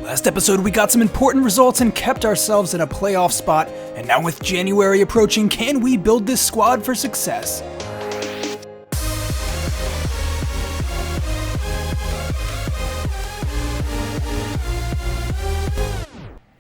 Last episode we got some important results and kept ourselves in a playoff spot, and now with January approaching, can we build this squad for success?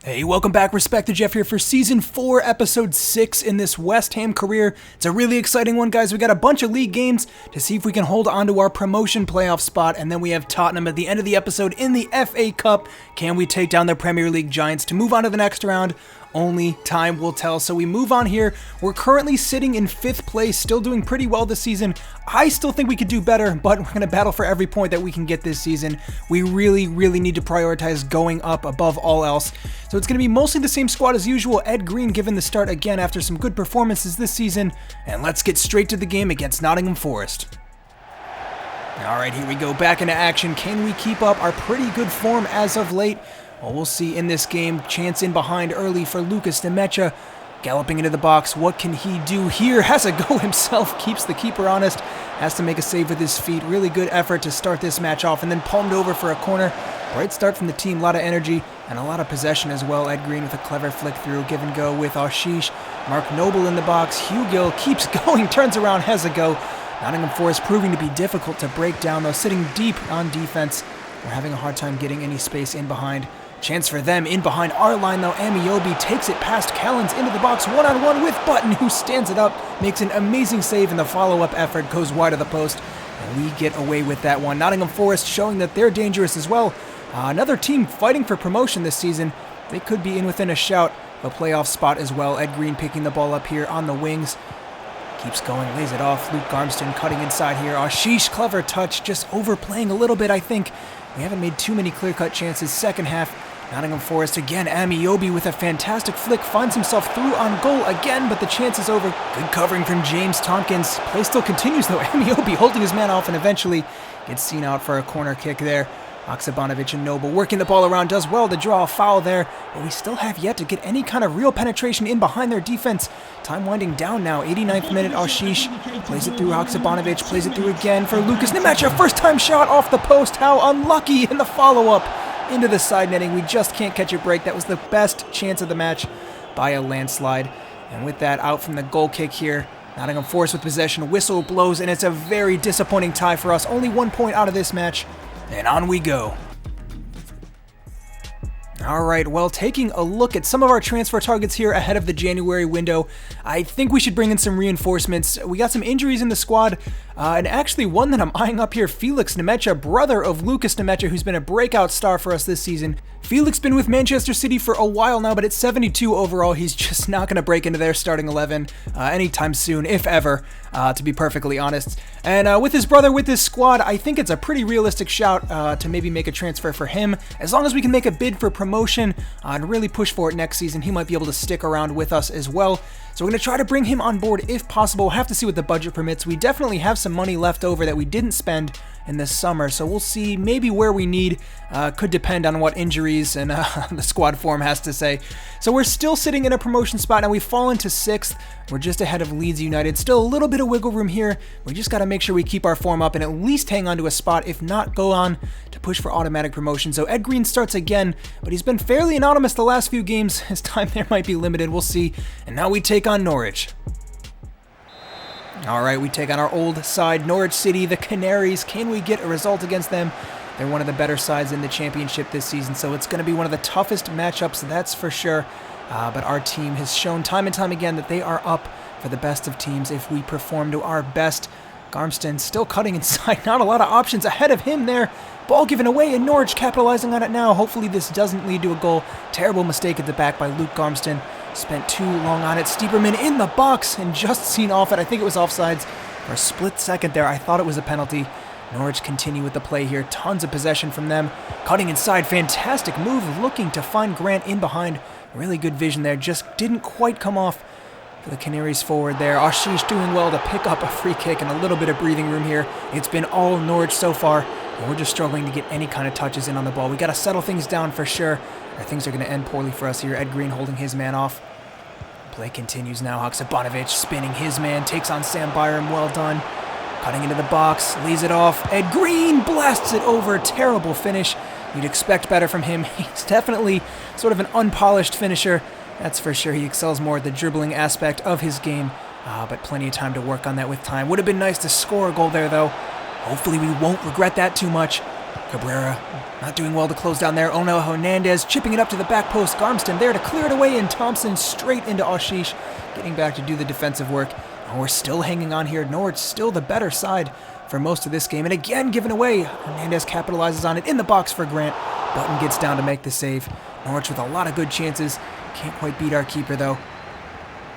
Hey, welcome back. Respected Jeff here for Season 4, Episode 6 in this West Ham career. It's a really exciting one, guys. We got a bunch of league games to see if we can hold on to our promotion playoff spot, and then we have Tottenham at the end of the episode in the FA Cup. Can we take down their Premier League giants to move on to the next round? Only time will tell. So we move on here. We're currently sitting in 5th place, still doing pretty well this season. I still think we could do better, but we're going to battle for every point that we can get this season. We really need to prioritize going up above all else. So it's going to be mostly the same squad as usual. Ed Green given the start again after some good performances this season. And let's get straight to the game against Nottingham Forest. Alright, here we go. Back into action. Can we keep up our pretty good form as of late? Well, we'll see in this game. Chance in behind early for Lucas Demecha. Galloping into the box. What can he do here? Has a go himself. Keeps the keeper honest. Has to make a save with his feet. Really good effort to start this match off. And then palmed over for a corner. Bright start from the team. A lot of energy and a lot of possession as well. Ed Green with a clever flick through. Give and go with Ashish. Mark Noble in the box. Hugh Gill keeps going. Turns around. Has a go. Nottingham Forest proving to be difficult to break down, though. Sitting deep on defense. We're having a hard time getting any space in behind. Chance for them in behind our line, though. Amiobi takes it past Callens into the box, one-on-one with Button, who stands it up, makes an amazing save, and the follow-up effort goes wide of the post, and we get away with that one. Nottingham Forest showing that they're dangerous as well. Another team fighting for promotion this season. They could be in within a shout of a playoff spot as well. Ed Green picking the ball up here on the wings. Keeps going, lays it off. Luke Garmston cutting inside here. Ashish, clever touch, just overplaying a little bit, I think. We haven't made too many clear-cut chances. Second half, Nottingham Forest again. Amiobi with a fantastic flick finds himself through on goal again, but the chance is over. Good covering from James Tompkins. Play still continues though. Amiobi holding his man off and eventually gets seen out for a corner kick there. Oksabanovic and Noble working the ball around, does well to draw a foul there, but we still have yet to get any kind of real penetration in behind their defense. Time winding down now. 89th minute, Ashish plays it through Oksabanovic, plays it through again for Lucas Demecha. First time shot off the post. How unlucky in the follow-up. Into the side netting. We just can't catch a break. That was the best chance of the match by a landslide. And with that, out from the goal kick here. Nottingham Forest with possession. Whistle blows, and it's a very disappointing tie for us. Only 1 point out of this match. And on we go. Alright, well, taking a look at some of our transfer targets here ahead of the January window, I think we should bring in some reinforcements. We got some injuries in the squad, and actually one that I'm eyeing up here, Felix Demecha, brother of Lucas Demecha, who's been a breakout star for us this season. Felix been with Manchester City for a while now, but at 72 overall, he's just not going to break into their starting 11 anytime soon, if ever, to be perfectly honest. And with his brother, with this squad, I think it's a pretty realistic shout to maybe make a transfer for him. As long as we can make a bid for promotion and really push for it next season, he might be able to stick around with us as well. So we're going to try to bring him on board if possible. We'll have to see what the budget permits. We definitely have some money left over that we didn't spend in this summer, so we'll see maybe where we need. Could depend on what injuries and the squad form has to say. So we're still sitting in a promotion spot. Now we've fallen to 6th. We're just ahead of Leeds United. Still a little bit of wiggle room here. We just got to make sure we keep our form up and at least hang on to a spot, if not go on to push for automatic promotion. So Ed Green starts again, but he's been fairly anonymous the last few games. His time there might be limited. We'll see. And now we take on Norwich. Alright, we take on our old side, Norwich City, the Canaries. Can we get a result against them? They're one of the better sides in the championship this season, so it's going to be one of the toughest matchups, that's for sure. But our team has shown time and time again that they are up for the best of teams if we perform to our best. Garmston still cutting inside, not a lot of options ahead of him there. Ball given away, and Norwich capitalizing on it now. Hopefully this doesn't lead to a goal. Terrible mistake at the back by Luke Garmston. Spent too long on it. Stieperman in the box and just seen off it. I think it was offsides for a split second there. I thought it was a penalty. Norwich continue with the play here. Tons of possession from them. Cutting inside. Fantastic move. Looking to find Grant in behind. Really good vision there. Just didn't quite come off for the Canaries forward there. Ashish doing well to pick up a free kick and a little bit of breathing room here. It's been all Norwich so far, and we're just struggling to get any kind of touches in on the ball. We got to settle things down for sure, or things are going to end poorly for us here. Ed Green holding his man off. Play continues now. Oksabanovic spinning his man, takes on Sam Byram. Well done. Cutting into the box, lays it off. Ed Green blasts it over. Terrible finish. You'd expect better from him. He's definitely sort of an unpolished finisher. That's for sure. He excels more at the dribbling aspect of his game, but plenty of time to work on that with time. Would have been nice to score a goal there, though. Hopefully we won't regret that too much. Cabrera not doing well to close down there. Ono Hernandez chipping it up to the back post. Garmston there to clear it away, and Thompson straight into Ashish, getting back to do the defensive work. And we're still hanging on here. Norwich still the better side for most of this game. And again, given away. Hernandez capitalizes on it in the box for Grant. Button gets down to make the save. Norwich with a lot of good chances. Can't quite beat our keeper, though.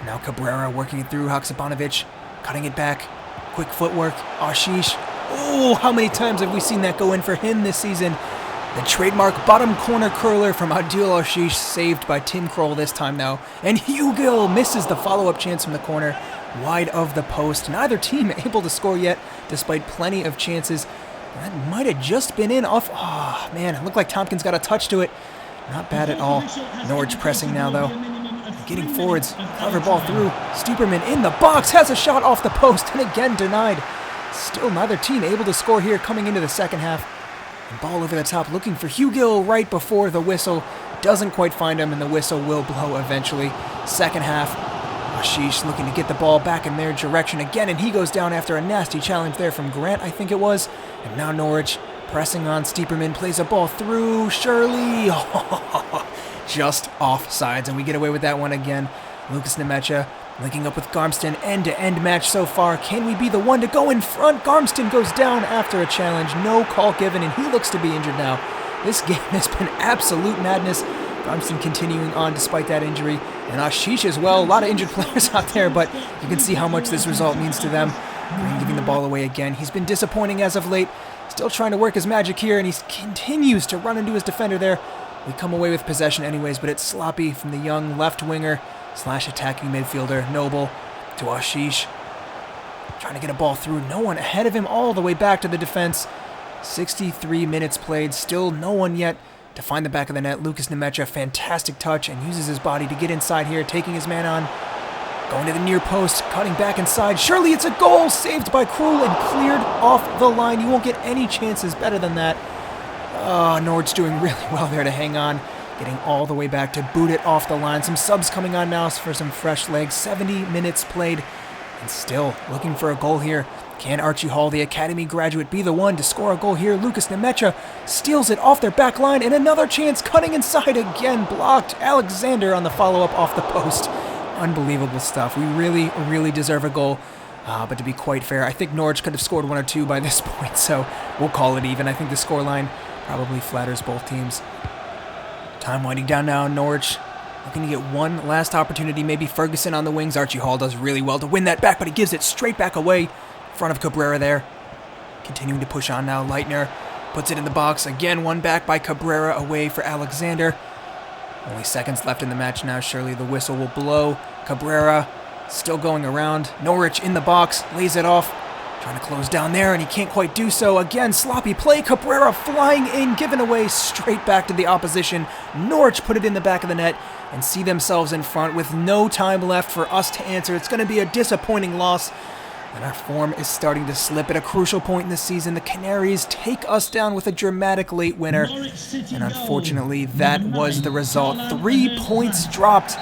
Now Cabrera working it through. Haksabanovic cutting it back. Quick footwork. Ashish. Oh, how many times have we seen that go in for him this season? The trademark bottom corner curler from Adil Ashish, saved by Tim Kroll this time now. And Hugill misses the follow-up chance from the corner, wide of the post. Neither team able to score yet, despite plenty of chances. That might have just been in off. Oh, man, it looked like Tompkins got a touch to it. Not bad at all. Norwich pressing now, though. Getting forwards. Clever ball through. Stuperman in the box. Has a shot off the post, and again denied. Still neither team able to score here coming into the second half. And ball over the top looking for Hugill right before the whistle. Doesn't quite find him, and the whistle will blow eventually. Second half. Ashish looking to get the ball back in their direction again, and he goes down after a nasty challenge there from Grant, I think it was. And now Norwich pressing on. Stieperman plays a ball through. Shirley. Just offsides, and we get away with that one again. Lucas Nemecha linking up with Garmston. End-to-end match so far. Can we be the one to go in front? Garmston goes down after a challenge. No call given, and he looks to be injured now. This game has been absolute madness. Garmston continuing on despite that injury. And Ashish as well. A lot of injured players out there, but you can see how much this result means to them. Green giving the ball away again. He's been disappointing as of late. Still trying to work his magic here, and he continues to run into his defender there. We come away with possession anyways, but it's sloppy from the young left winger / attacking midfielder, Noble, to Ashish. Trying to get a ball through. No one ahead of him all the way back to the defense. 63 minutes played. Still no one yet to find the back of the net. Lucas Nemecha, fantastic touch, and uses his body to get inside here, taking his man on. Going to the near post, cutting back inside. Surely it's a goal! Saved by Krul and cleared off the line. You won't get any chances better than that. Oh, Norwich doing really well there to hang on. Getting all the way back to boot it off the line. Some subs coming on now for some fresh legs. 70 minutes played. And still looking for a goal here. Can Archie Hall, the academy graduate, be the one to score a goal here? Lucas Nemecha steals it off their back line. And another chance cutting inside again. Blocked. Alexander on the follow-up off the post. Unbelievable stuff. We really, really deserve a goal. But to be quite fair, I think Norwich could have scored 1 or 2 by this point. So we'll call it even. I think the scoreline probably flatters both teams. Time winding down now. Norwich looking to get one last opportunity. Maybe Ferguson on the wings. Archie Hall does really well to win that back, but he gives it straight back away in front of Cabrera there. Continuing to push on now. Leitner puts it in the box. Again, one back by Cabrera away for Alexander. Only seconds left in the match now. Surely the whistle will blow. Cabrera still going around. Norwich in the box. Lays it off. Trying to close down there, and he can't quite do so. Again, sloppy play. Cabrera flying in, given away straight back to the opposition. Norwich put it in the back of the net and see themselves in front with no time left for us to answer. It's going to be a disappointing loss, and our form is starting to slip at a crucial point in the season. The Canaries take us down with a dramatic late winner, and unfortunately, that was the result. 3 points dropped.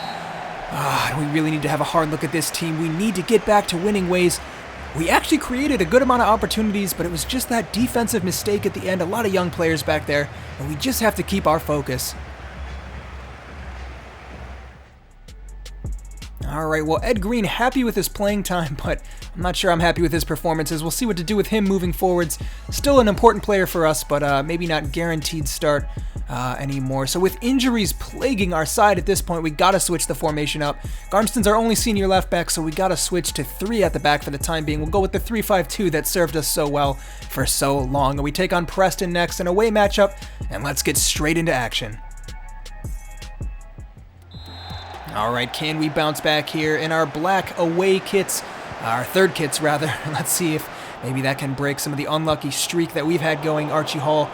We really need to have a hard look at this team. We need to get back to winning ways. We actually created a good amount of opportunities, but it was just that defensive mistake at the end. A lot of young players back there, and we just have to keep our focus. All right, well, Ed Green happy with his playing time, but I'm not sure I'm happy with his performances. We'll see what to do with him moving forwards. Still an important player for us, but maybe not guaranteed start anymore. So with injuries plaguing our side at this point, we got to switch the formation up. Garmston's our only senior left back, so we got to switch to 3 at the back for the time being. We'll go with the 3-5-2 that served us so well for so long. And we take on Preston next, an away matchup, and let's get straight into action. All right, can we bounce back here in our black away kits, our third kits rather. Let's see if maybe that can break some of the unlucky streak that we've had going. Archie Hall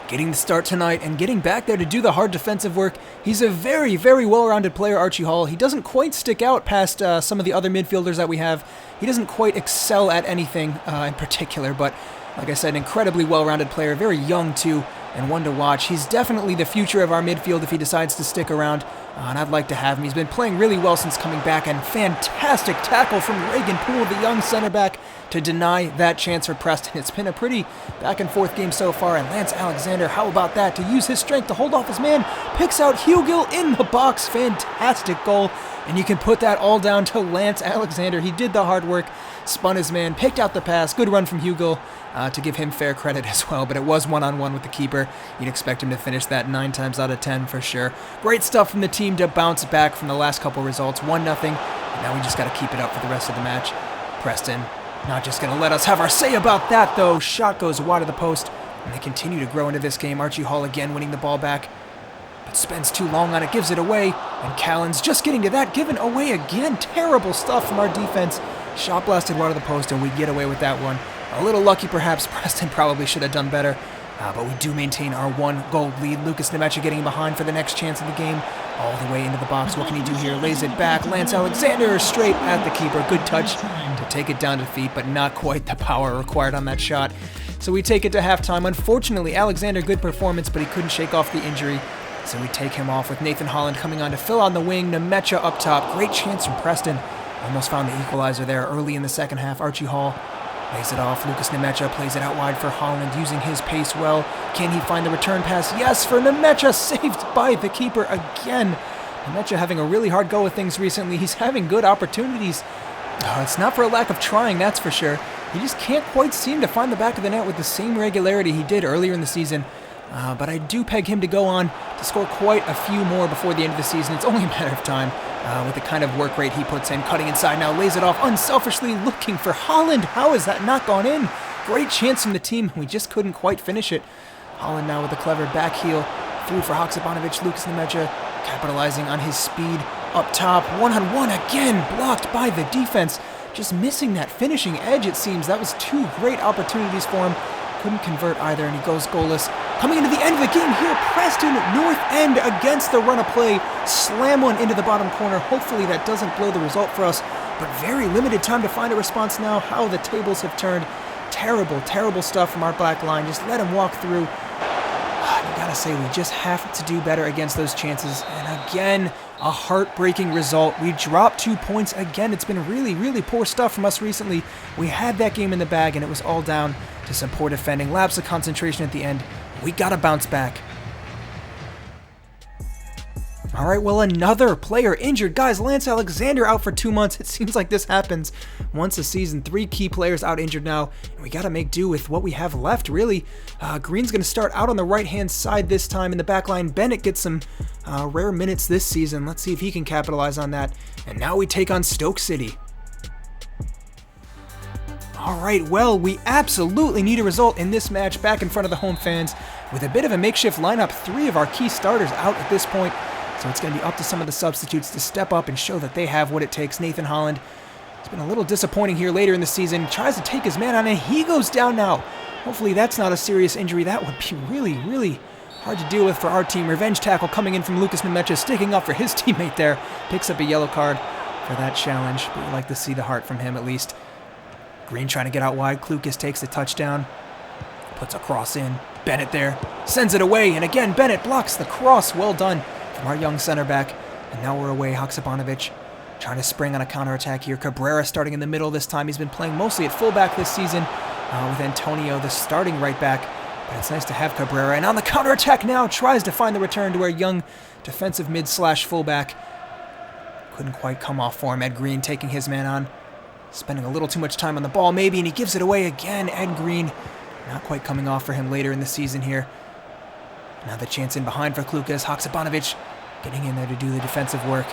getting the start tonight and getting back there to do the hard defensive work. He's a very, very well-rounded player, Archie Hall. He doesn't quite stick out past some of the other midfielders that we have. He doesn't quite excel at anything in particular, but like I said, incredibly well-rounded player, very young too. and one to watch. He's definitely the future of our midfield if he decides to stick around, and I'd like to have him. He's been playing really well since coming back, and fantastic tackle from Reagan Poole, the young center back, to deny that chance for Preston. It's been a pretty back-and-forth game so far, and Lance Alexander, how about that, to use his strength to hold off his man, picks out Hugill in the box. Fantastic goal, and you can put that all down to Lance Alexander. He did the hard work, spun his man, picked out the pass. Good run from Hugill, to give him fair credit as well, but it was one-on-one with the keeper. You'd expect him to finish that 9 times out of 10 for sure. Great stuff from the team to bounce back from the last couple results. 1-0, and now we just got to keep it up for the rest of the match. Preston not just going to let us have our say about that, though. Shot goes wide of the post, and they continue to grow into this game. Archie Hall again winning the ball back, but spends too long on it, gives it away, and Callan's just getting to that, given away again. Terrible stuff from our defense. Shot blasted wide of the post, and we get away with that one. A little lucky, perhaps. Preston probably should have done better, but we do maintain our 1-goal lead. Lucas Nemecha getting behind for the next chance of the game. All the way into the box. What can he do here? Lays it back. Lance Alexander straight at the keeper. Good touch to take it down to feet, but not quite the power required on that shot. So we take it to halftime. Unfortunately, Alexander, good performance, but he couldn't shake off the injury. So we take him off with Nathan Holland coming on to fill on the wing. Nemecha up top. Great chance from Preston. Almost found the equalizer there early in the second half. Archie Hall lays it off. Lucas Nemecha plays it out wide for Holland, using his pace well. Can he find the return pass? Yes, for Nemecha, saved by the keeper again. Nemecha having a really hard go with things recently. He's having good opportunities. It's not for a lack of trying, that's for sure. He just can't quite seem to find the back of the net with the same regularity he did earlier in the season. But I do peg him to go on to score quite a few more before the end of the season. It's only a matter of time. With the kind of work rate he puts in, cutting inside now, lays it off unselfishly, looking for Holland. How has that not gone in? Great chance from the team. We just couldn't quite finish it. Holland now with a clever back heel through for Haksabanovic. Lucas Nemecha capitalizing on his speed up top. 1-on-1 again, blocked by the defense. Just missing that finishing edge, it seems. That was 2 great opportunities for him. Couldn't convert either, and he goes goalless. Coming into the end of the game here, Preston North End against the run of play. Slam one into the bottom corner. Hopefully that doesn't blow the result for us, but very limited time to find a response now. How the tables have turned. Terrible, terrible stuff from our back line. Just let him walk through. You gotta say, we just have to do better against those chances. And again, a heartbreaking result. We dropped 2 points again. It's been really, really poor stuff from us recently. We had that game in the bag, and it was all down to some poor defending. Lapse of concentration at the end. We gotta bounce back. All right, well, another player injured. Guys, Lance Alexander out for 2 months. It seems like this happens once a season. 3 key players out injured now, and we got to make do with what we have left, really. Green's going to start out on the right-hand side this time in the back line. Bennett gets some rare minutes this season. Let's see if he can capitalize on that. And now we take on Stoke City. All right, well, we absolutely need a result in this match back in front of the home fans. With a bit of a makeshift lineup, 3 of our key starters out at this point. So it's going to be up to some of the substitutes to step up and show that they have what it takes. Nathan Holland has been a little disappointing here later in the season. He tries to take his man on, and he goes down now. Hopefully that's not a serious injury. That would be really, really hard to deal with for our team. Revenge tackle coming in from Lucas Nemecha, sticking up for his teammate there. Picks up a yellow card for that challenge, but you like to see the heart from him at least. Green trying to get out wide. Klukas takes the touchdown. Puts a cross in. Bennett there. Sends it away, and again, Bennett blocks the cross. Well done from our young center back. And now we're away. Haksabanovic trying to spring on a counterattack here. Cabrera starting in the middle this time. He's been playing mostly at fullback this season with Antonio, the starting right back. But it's nice to have Cabrera. And on the counterattack now, tries to find the return to our young defensive mid/fullback. Couldn't quite come off for him. Ed Green taking his man on. Spending a little too much time on the ball maybe, and he gives it away again. Ed Green not quite coming off for him later in the season here. Now the chance in behind for Klukas. Haksabanovic getting in there to do the defensive work.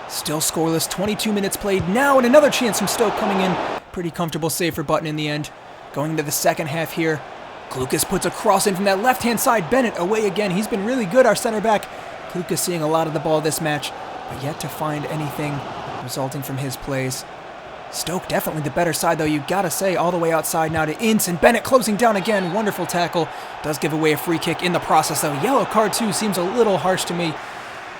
Still scoreless, 22 minutes played now, and another chance from Stoke coming in. Pretty comfortable save for Button in the end. Going into the second half here. Klukas puts a cross in from that left-hand side. Bennett away again. He's been really good, our center back. Klukas seeing a lot of the ball this match, but yet to find anything resulting from his plays. Stoke definitely the better side, though, you gotta say. All the way outside now to Ince, and Bennett closing down again. Wonderful tackle. Does give away a free kick in the process, though. Yellow card, too, seems a little harsh to me.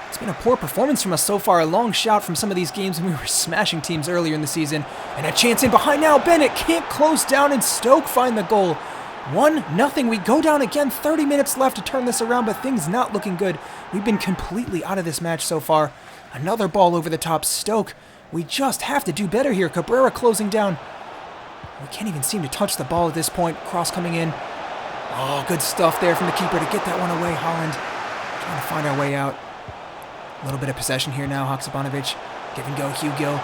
It's been a poor performance from us so far. A long shot from some of these games, and we were smashing teams earlier in the season. And a chance in behind now. Bennett can't close down, and Stoke find the goal. 1-0. We go down again. 30 minutes left to turn this around, but things not looking good. We've been completely out of this match so far. Another ball over the top. Stoke, we just have to do better here. Cabrera closing down. We can't even seem to touch the ball at this point. Cross coming in. Oh, good stuff there from the keeper to get that one away. Holland trying to find our way out. A little bit of possession here now. Haksabanovic, give and go. Hugill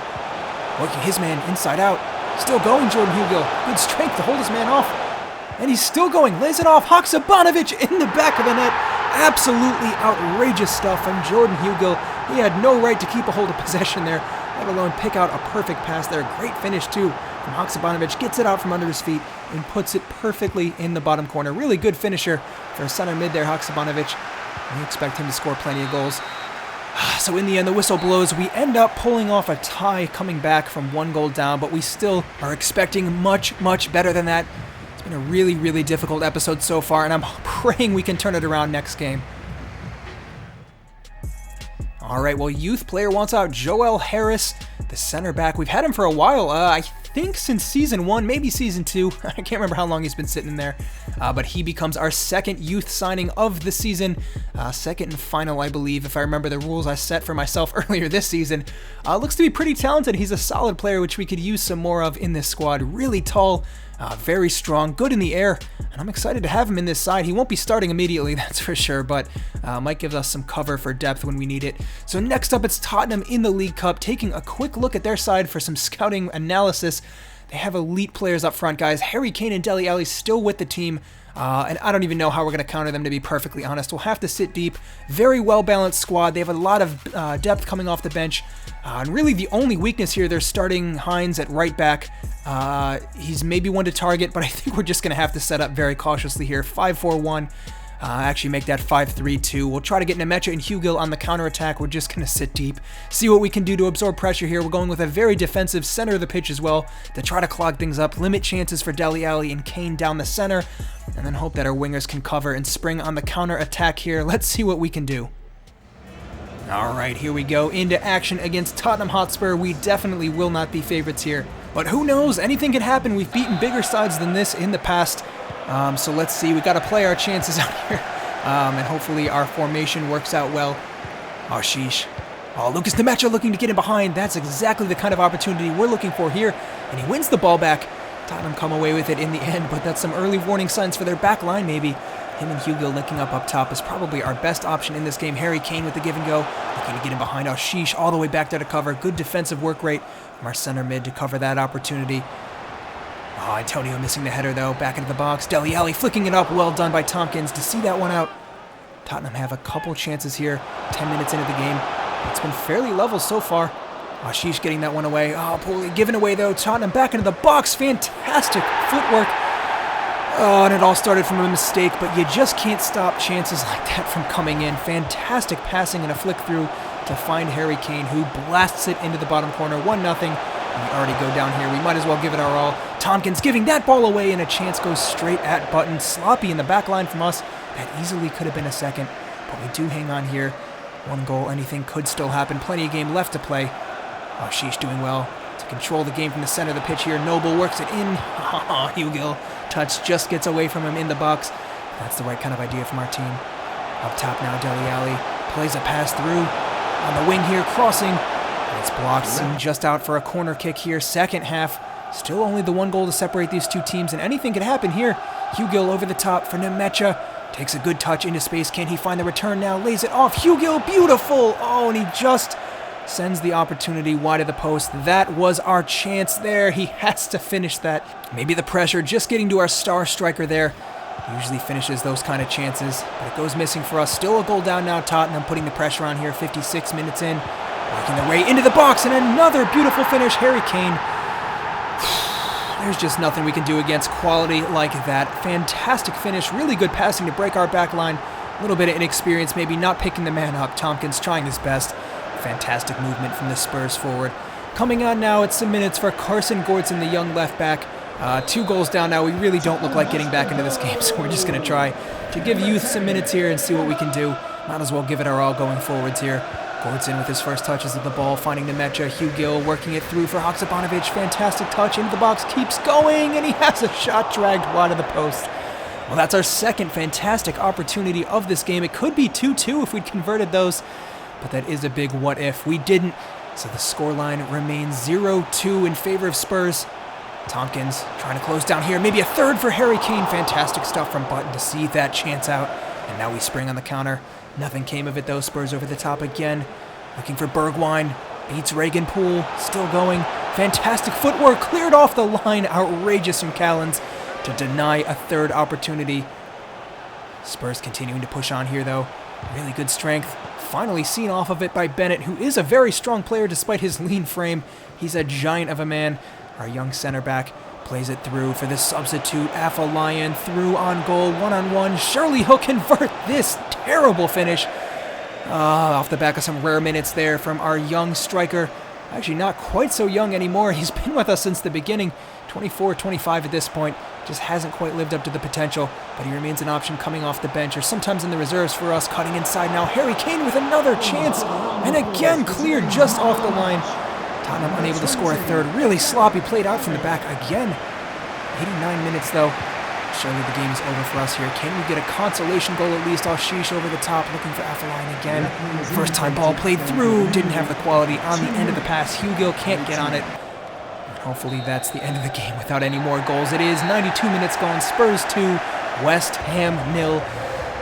working his man inside out. Still going, Jordan Hugill. Good strength to hold his man off. And he's still going. Lays it off. Haksabanovic in the back of the net. Absolutely outrageous stuff from Jordan Hugill. He had no right to keep a hold of possession there, let alone pick out a perfect pass there. Great finish, too, from Haksabanovic. Gets it out from under his feet and puts it perfectly in the bottom corner. Really good finisher for a center mid there, Haksabanovic. We expect him to score plenty of goals. So in the end, the whistle blows. We end up pulling off a tie coming back from 1 goal down, but we still are expecting much, much better than that. It's been a really, really difficult episode so far, and I'm praying we can turn it around next game. All right, well, youth player wants out Joel Harris, the center back. We've had him for a while. I think since season 1, maybe season 2. I can't remember how long he's been sitting in there. But he becomes our second youth signing of the season. Second and final, I believe, if I remember the rules I set for myself earlier this season. Looks to be pretty talented. He's a solid player, which we could use some more of in this squad. Really tall, very strong, good in the air, and I'm excited to have him in this side. He won't be starting immediately, that's for sure, but might give us some cover for depth when we need it. So next up, it's Tottenham in the League Cup, taking a quick look at their side for some scouting analysis. They have elite players up front, guys. Harry Kane and Dele Alli still with the team. And I don't even know how we're going to counter them, to be perfectly honest. We'll have to sit deep. Very well-balanced squad. They have a lot of depth coming off the bench. And really the only weakness here, they're starting Hines at right back. He's maybe one to target, but I think we're just going to have to set up very cautiously here. 5-4-1. Actually make that 5-3-2. We'll try to get Nemecha and Hugill on the counterattack. We're just going to sit deep, see what we can do to absorb pressure here. We're going with a very defensive center of the pitch as well to try to clog things up, limit chances for Dele Alli and Kane down the center, and then hope that our wingers can cover and spring on the counterattack here. Let's see what we can do. All right, here we go into action against Tottenham Hotspur. We definitely will not be favorites here, but who knows? Anything could happen. We've beaten bigger sides than this in the past. So let's see. We got to play our chances out here, and hopefully our formation works out well. Oh, sheesh. Oh, Lucas Nemecha looking to get in behind. That's exactly the kind of opportunity we're looking for here, and he wins the ball back. Tottenham come away with it in the end, but that's some early warning signs for their back line, maybe. Him and Hugill linking up top is probably our best option in this game. Harry Kane with the give and go, looking to get in behind. Oh, sheesh, all the way back there to cover. Good defensive work rate from our center mid to cover that opportunity. Oh, Antonio missing the header, though. Back into the box. Dele Alli flicking it up. Well done by Tompkins to see that one out. Tottenham have a couple chances here. 10 minutes into the game. It's been fairly level so far. Oh, sheesh, getting that one away. Oh, poorly given away, though. Tottenham back into the box. Fantastic footwork. Oh, and it all started from a mistake, but you just can't stop chances like that from coming in. Fantastic passing and a flick through to find Harry Kane, who blasts it into the bottom corner. 1-0. We already go down here. We might as well give it our all. Tompkins giving that ball away, and a chance goes straight at Button. Sloppy in the back line from us. That easily could have been a second, but we do hang on here. 1 goal, anything could still happen. Plenty of game left to play. Oh, sheesh, doing well to control the game from the center of the pitch here. Noble works it in. Hugill touch just gets away from him in the box. That's the right kind of idea from our team. Up top now, Dele Alli plays a pass through. On the wing here, crossing. It's blocked, and just out for a corner kick here. Second half, still only the 1 goal to separate these two teams, and anything could happen here. Hugill over the top for Nemecha. Takes a good touch into space. Can he find the return now? Lays it off. Hugill, beautiful. Oh, and he just sends the opportunity wide of the post. That was our chance there. He has to finish that. Maybe the pressure just getting to our star striker there. Usually finishes those kind of chances, but it goes missing for us. Still a goal down now. Tottenham putting the pressure on here. 56 minutes in. Working their way into the box, and another beautiful finish. Harry Kane. There's just nothing we can do against quality like that. Fantastic finish. Really good passing to break our back line. A little bit of inexperience, maybe not picking the man up. Tompkins trying his best. Fantastic movement from the Spurs forward. Coming on now, it's some minutes for Carson Gordson, the young left back. 2 goals down now. We really don't look like getting back into this game, so we're just going to try to give youth some minutes here and see what we can do. Might as well give it our all going forwards here. Gordson with his first touches of the ball, finding Nemecha. Hugill working it through for Haksabanovic. Fantastic touch into the box, keeps going, and he has a shot dragged wide of the post. Well, that's our second fantastic opportunity of this game. It could be 2-2 if we'd converted those, but that is a big what if. We didn't, so the scoreline remains 0-2 in favor of Spurs. Tompkins trying to close down here. Maybe a third for Harry Kane. Fantastic stuff from Button to see that chance out. And now we spring on the counter. Nothing came of it though. Spurs over the top again. Looking for Bergwijn. Beats Regenpool. Still going. Fantastic footwork. Cleared off the line. Outrageous from Callens to deny a third opportunity. Spurs continuing to push on here though. Really good strength. Finally seen off of it by Bennett, who is a very strong player despite his lean frame. He's a giant of a man. Our young center back plays it through for the substitute. Afolayan through on goal, one-on-one. Surely he'll convert this terrible finish. Off the back of some rare minutes there from our young striker. Actually not quite so young anymore. He's been with us since the beginning. 24, 25 at this point. Just hasn't quite lived up to the potential, but he remains an option coming off the bench or sometimes in the reserves for us. Cutting inside now. Harry Kane with another chance. And again cleared just off the line. Tottenham unable to score a third. Really sloppy played out from the back again. 89 minutes though. Surely the game is over for us here. Can we get a consolation goal at least? Sheesh over the top looking for Afolayan again. First time ball played through. Didn't have the quality on the end of the pass. Hugill can't get on it. And hopefully that's the end of the game without any more goals. It is 92 minutes gone. Spurs 2, West Ham 0.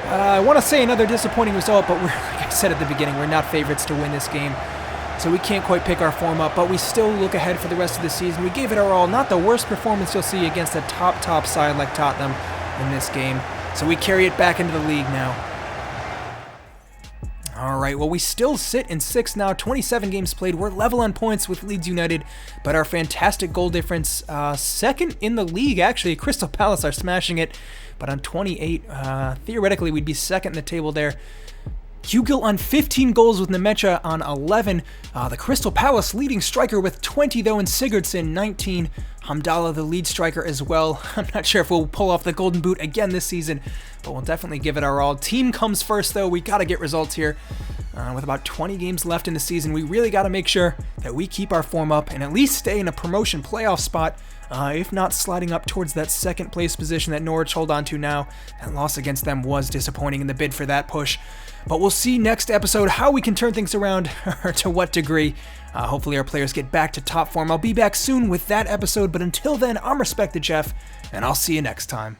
I want to say another disappointing result, but like I said at the beginning, we're not favorites to win this game. So we can't quite pick our form up, but we still look ahead for the rest of the season. We gave it our all. Not the worst performance you'll see against a top side like Tottenham in this game. So we carry it back into the league now. All right, well, we still sit in 6th now, 27 games played. We're level on points with Leeds United, but our fantastic goal difference, second in the league, actually. Crystal Palace are smashing it, but on 28, theoretically, we'd be second in the table there. Hugill on 15 goals with Nemecha on 11. The Crystal Palace leading striker with 20 though, and Sigurdsson 19. Hamdallah the lead striker as well. I'm not sure if we'll pull off the golden boot again this season, but we'll definitely give it our all. Team comes first though. We got to get results here. With about 20 games left in the season, we really got to make sure that we keep our form up and at least stay in a promotion playoff spot. If not sliding up towards that second place position that Norwich hold on to now. That loss against them was disappointing in the bid for that push. But we'll see next episode how we can turn things around, or to what degree. Hopefully our players get back to top form. I'll be back soon with that episode, but until then, I'm Respect the Jeff, and I'll see you next time.